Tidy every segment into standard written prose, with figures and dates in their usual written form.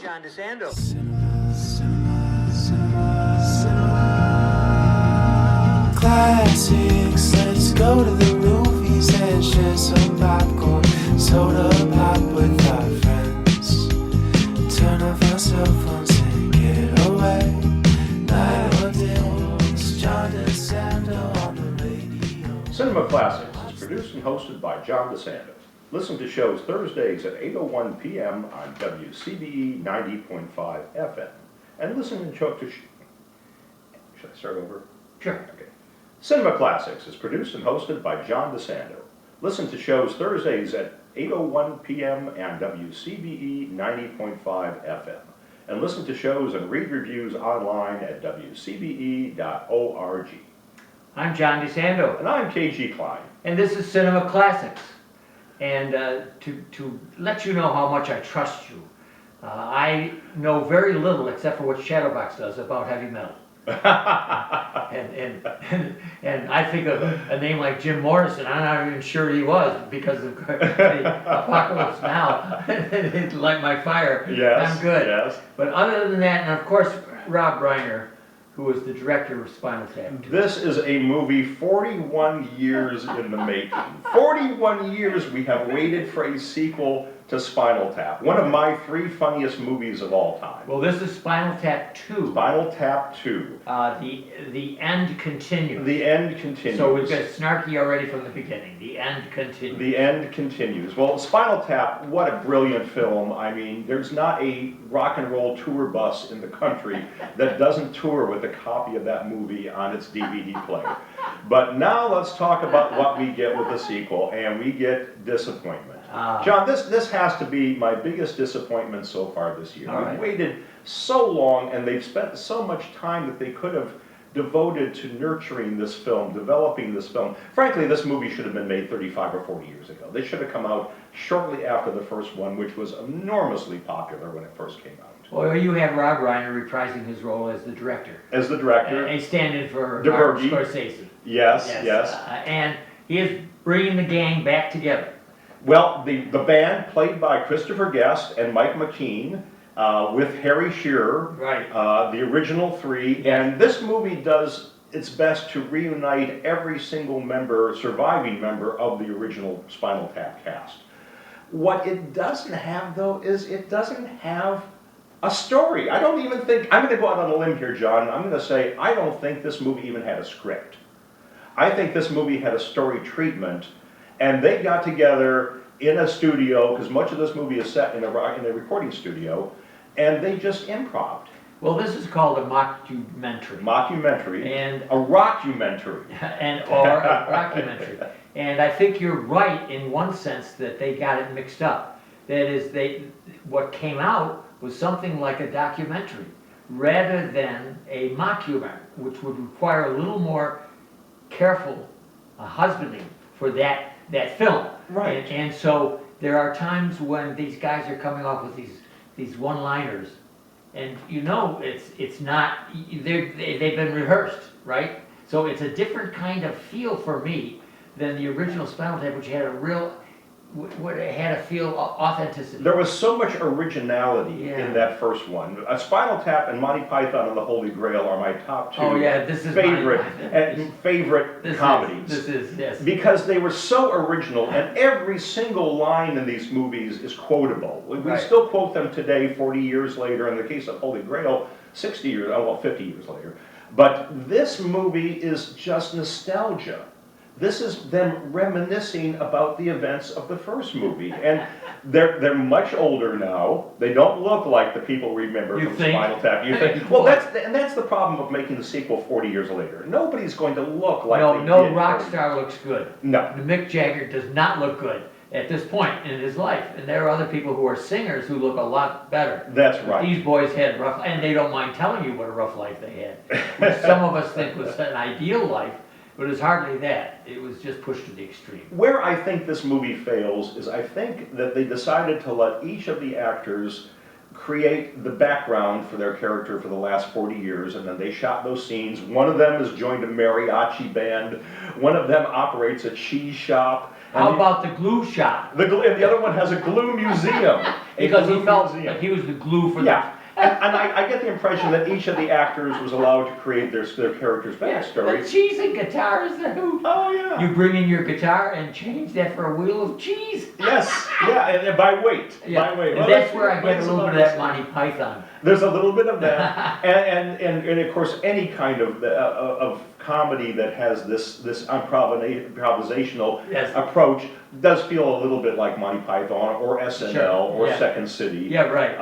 John DeSando. Classics, let's go to the movies and share some popcorn, soda pop with our friends. Turn off our cell phones and get away. Night or day, it's John DeSando on the radio. Cinema Classics is produced and hosted by John DeSando. Listen to shows Thursdays at 8:01 p.m. on WCBE 90.5 FM. And listen and show to... Should I start over? Sure. Okay. Cinema Classics is produced and hosted by John DeSando. Listen to shows Thursdays at 8:01 p.m. on WCBE 90.5 FM. And listen to shows and read reviews online at WCBE.org. I'm John DeSando. And I'm K G Kline. And this is Cinema Classics. And to let you know how much I trust you, I know very little except for what Shadowbox does about heavy metal. and I think of a name like Jim Morrison. I'm not even sure he was because of the Apocalypse Now. Light my fire. Yes, I'm good. yes. But other than that, and of course Rob Reiner, who was the director of Spinal. This is a movie 41 years in the making. 41 years we have waited for a sequel to Spinal Tap. One of my 3 funniest movies of all time. Well, this is Spinal Tap 2. Spinal Tap 2. The end continues. The end continues. So we've got snarky already from the beginning. The end continues. The end continues. Well, Spinal Tap, what a brilliant film. I mean, there's not a rock and roll tour bus in the country that doesn't tour with a copy of that movie on its DVD player. But now let's talk about what we get with the sequel, and we get disappointment. John, this has to be my biggest disappointment so far this year. All right. We've waited so long, and they've spent so much time that they could have devoted to nurturing this film, developing this film. Frankly, this movie should have been made 35 or 40 years ago. They should have come out shortly after the first one, which was enormously popular when it first came out. Well, you have Rob Reiner reprising his role as the director. As the director. A stand-in for Martin Scorsese. Yes. And he is bringing the gang back together. Well, the band played by Christopher Guest and Mike McKean, with Harry Shearer, Right. The original 3, Yes. and this movie does its best to reunite every single surviving member of the original Spinal Tap cast. What it doesn't have, though, is it doesn't have a story. I don't even think, I'm going to go out on a limb here, John, I'm going to say I don't think this movie even had a script. I think this movie had a story treatment, and they got together in a studio, because much of this movie is set in a recording studio, and they just improv'd. Well, this is called a mockumentary. Mockumentary. And a rockumentary. or a rockumentary. And I think you're right in one sense that they got it mixed up. That is, what came out was something like a documentary rather than a mockumentary, which would require a little more careful husbanding for that film. Right. And so there are times when these guys are coming off with these one-liners, and it's not, they've been rehearsed, right? So it's a different kind of feel for me than the original Spinal Tap, which had a feel authenticity. There was so much originality Yeah. in that first one. A Spinal Tap and Monty Python and the Holy Grail are my top 2 this is favorite comedies. This is, yes. Because they were so original, and every single line in these movies is quotable. We Right. still quote them today, 40 years later. In the case of Holy Grail, 50 years later. But this movie is just nostalgia. This is them reminiscing about the events of the first movie, and they're much older now. They don't look like the people we remember You from think? Spinal Tap. You think? Well, that's the problem of making the sequel 40 years later. Nobody's going to look like they No did rock 40. star looks good. No. Mick Jagger does not look good at this point in his life, and there are other people who are singers who look a lot better. That's right. These boys had rough, and they don't mind telling you what a rough life they had, which some of us think was an ideal life. But it's hardly that. It was just pushed to the extreme. Where I think this movie fails is I think that they decided to let each of the actors create the background for their character for the last 40 years, and then they shot those scenes. One of them has joined a mariachi band. One of them operates a cheese shop. How about the glue shop? And the other one has a glue museum. Because he glue felt museum. like he was the glue for Yeah, and I get the impression that each of the actors was allowed to create their character's the backstory. cheese and guitars. Oh, yeah. You bring in your guitar and change that for a wheel of cheese. Yes, yeah, and by weight. Yeah, By weight. and Well, that's where I get a wait's little bit of about that Monty Python. There's a little bit of that, and of course any kind of comedy that has this improvisational Yes. approach does feel a little bit like Monty Python or SNL Sure, or yeah. Second City. Yeah, right.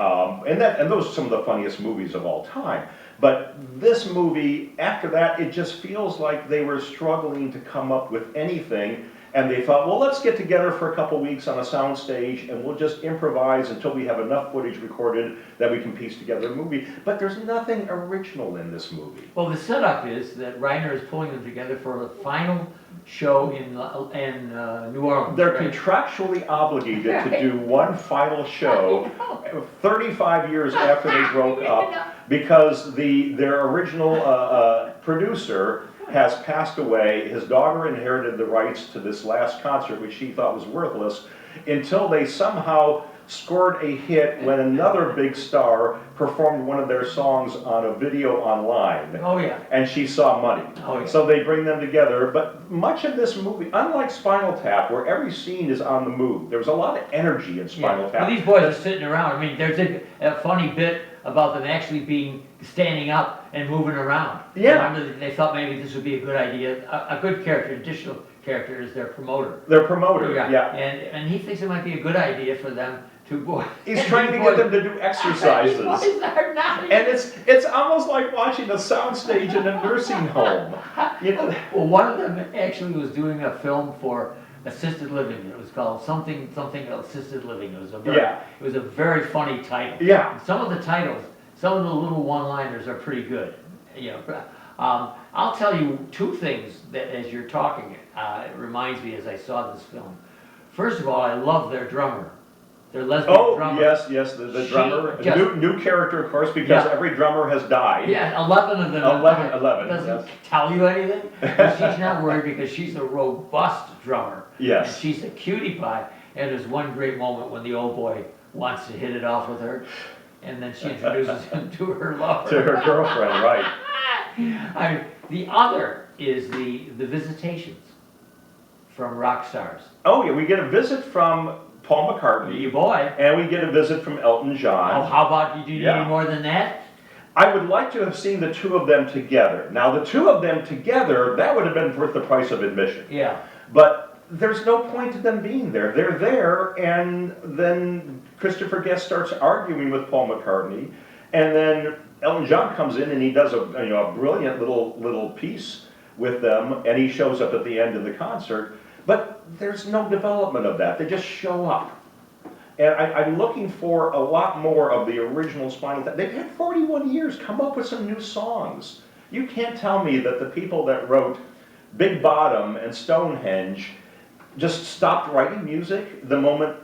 And those are some of the funniest movies of all time. But this movie, after that, it just feels like they were struggling to come up with anything. And they thought, well, let's get together for a couple weeks on a sound stage and we'll just improvise until we have enough footage recorded that we can piece together a movie. But there's nothing original in this movie. Well, the setup is that Reiner is pulling them together for the final show in New Orleans. They're right? contractually obligated to do one final show 35 years after they broke up because their original producer has passed away. His daughter inherited the rights to this last concert, which she thought was worthless, until they somehow scored a hit when another big star performed one of their songs on a video online. Oh, yeah. And she saw money. Oh, yeah. So they bring them together. But much of this movie, unlike Spinal Tap, where every scene is on the move, there was a lot of energy in Spinal Tap. Well, these boys are sitting around. I mean, there's a funny bit about them actually standing up and moving around. Yeah. They thought maybe this would be a good idea. A good character, additional character, is their promoter. Their promoter, yeah. And he thinks it might be a good idea for them to go. He's trying to get them to do exercises. These boys are not. And it's almost like watching a soundstage in a nursing home. You know? Well, one of them actually was doing a film for assisted living. It was called something assisted living. It was a very funny title. Yeah. Some of the titles, some of the little one-liners are pretty good. You know, I'll tell you two things that as you're talking, it reminds me as I saw this film. First of all, I love their drummer. Their lesbian drummer. Yes, the drummer. Just, new character, of course, because Yeah. every drummer has died. Yeah, 11 of them. 11, Doesn't yes. tell you anything. But she's not worried because she's a robust drummer. Yes. And she's a cutie pie. And there's one great moment when the old boy wants to hit it off with her. And then she introduces him to her lover. To her girlfriend, right. The other is the visitations from rock stars. Oh, yeah, we get a visit from Paul McCartney. You boy. And we get a visit from Elton John. Oh, how about you? Do you need Yeah. any more than that? I would like to have seen the two of them together. Now, the two of them together, that would have been worth the price of admission. Yeah. But there's no point to them being there. They're there, and then Christopher Guest starts arguing with Paul McCartney, and then Elton John comes in and he does a brilliant little piece with them, and he shows up at the end of the concert. But there's no development of that. They just show up. And I'm looking for a lot more of the original Spinal Tap. They've had 41 years. Come up with some new songs. You can't tell me that the people that wrote Big Bottom and Stonehenge just stopped writing music the moment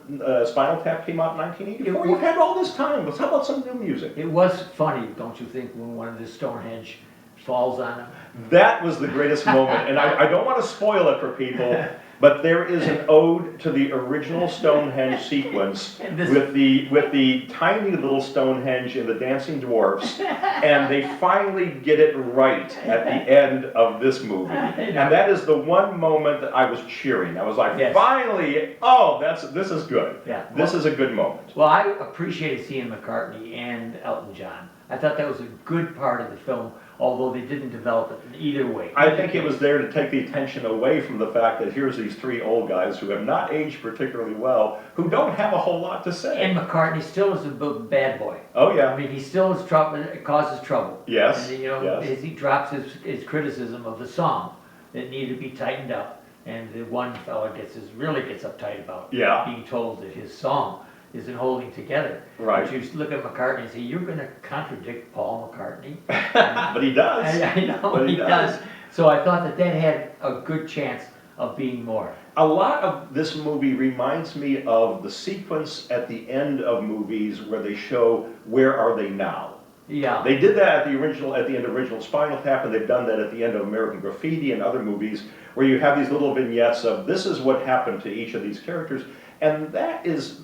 Spinal Tap came out in 1984. You've had all this time. How about some new music? It was funny, don't you think, when one of the Stonehenge falls on him? That was the greatest moment, and I don't want to spoil it for people, but there is an ode to the original Stonehenge sequence with the tiny little Stonehenge and the dancing dwarfs, and they finally get it right at the end of this movie. And that is the one moment that I was cheering. I was like, Yes. finally, oh, this is good. Yeah. This is a good moment. Well, I appreciated seeing McCartney and Elton John. I thought that was a good part of the film, although they didn't develop it in either way. I think it was there to take the attention away from the fact that here's these three old guys who have not aged particularly well, who don't have a whole lot to say. And McCartney still is a bad boy. Oh, I yeah. mean, he still is causes trouble. Yes, And, you know, yes. as he drops his criticism of the song that needed to be tightened up. And the one fellow really gets uptight about Yeah. being told that his song isn't holding together. Right. But you look at McCartney and say, you're going to contradict Paul McCartney. But he does. I know, But he does. So I thought that had a good chance of being more. A lot of this movie reminds me of the sequence at the end of movies where they show where are they now. Yeah. They did that at the end of original Spinal Tap, and they've done that at the end of American Graffiti and other movies, where you have these little vignettes of this is what happened to each of these characters, and that is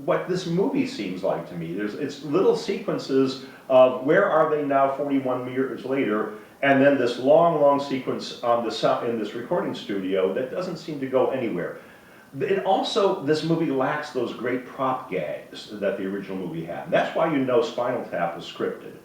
what this movie seems like to me. It's little sequences of where are they now 41 years later, and then this long, long sequence on in this recording studio that doesn't seem to go anywhere. This movie lacks those great prop gags that the original movie had. And that's why you know Spinal Tap was scripted.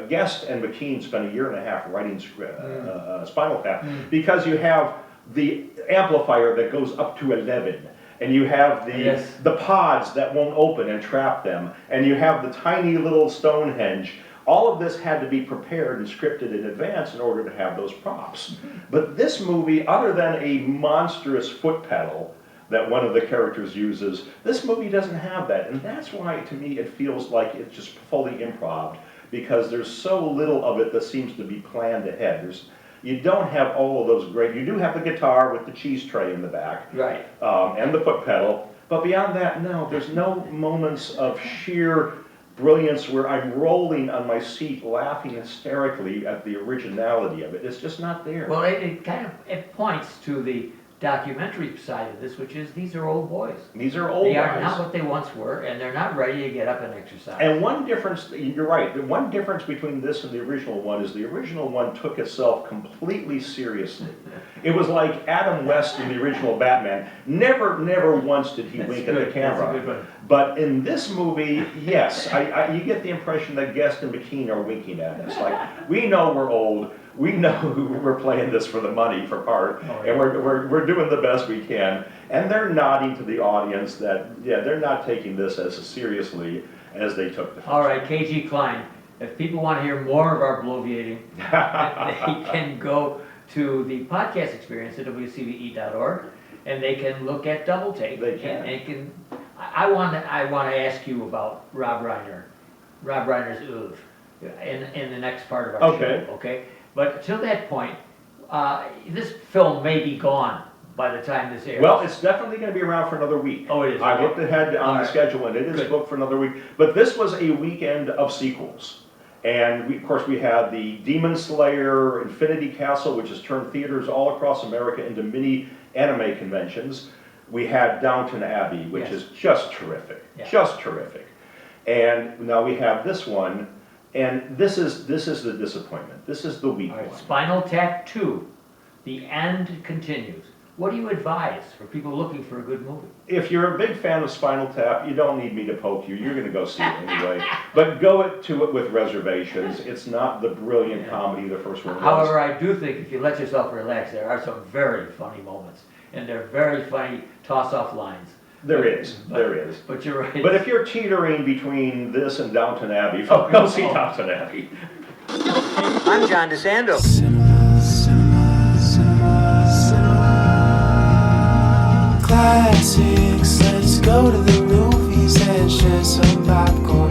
Guest and McKean spent a year and a half writing Spinal Tap because you have the amplifier that goes up to 11, and you have the pods that won't open and trap them, and you have the tiny little Stonehenge. All of this had to be prepared and scripted in advance in order to have those props. But this movie, other than a monstrous foot pedal that one of the characters uses, this movie doesn't have that. And that's why, to me, it feels like it's just fully improv, because there's so little of it that seems to be planned ahead. You don't have all of those great, you do have the guitar with the cheese tray in the back. Right. And the foot pedal. But beyond that, no, there's no moments of sheer brilliance where I'm rolling on my seat laughing hysterically at the originality of it. It's just not there. Well, it points to the documentary side of this, which is these are old boys. These are old They guys. are not what they once were, and they're not ready to get up and exercise. And one difference, you're right, the one difference between this and the original one is the original one took itself completely seriously. It was like Adam West in the original Batman. Never once did he wink at the camera. That's a good one. But in this movie, yes, you get the impression that Guest and McKean are winking at us. Like, we know we're old. We know we're playing this for the money, for art, and we're doing the best we can. And they're nodding to the audience that, yeah, they're not taking this as seriously as they took the film. All right, K G Kline, if people want to hear more of our bloviating, they can go to the podcast experience at WCBE.org, and they can look at Double Take. They can. And I want to ask you about Rob Reiner's oeuvre in the next part of our show. Okay. But till that point, this film may be gone by the time this airs. Well, it's definitely going to be around for another week. Oh, it is. I looked ahead on the schedule, and it is booked for another week. But this was a weekend of sequels. And of course, we had the Demon Slayer Infinity Castle, which has turned theaters all across America into mini anime conventions. We had Downton Abbey, which is just terrific, just terrific. And now we have this one, and this is the disappointment. This is the weak one. Spinal Tap 2, The End Continues. What do you advise for people looking for a good movie? If you're a big fan of Spinal Tap, you don't need me to poke you. You're going to go see it anyway. But go to it with reservations. It's not the brilliant comedy the first one was. However, I do think if you let yourself relax, there are some very funny moments. And they're very funny toss-off lines. There is. But you're right. But if you're teetering between this and Downton Abbey, go see Downton Abbey. I'm John DeSando. Classics, let's go to the movies and share some popcorn.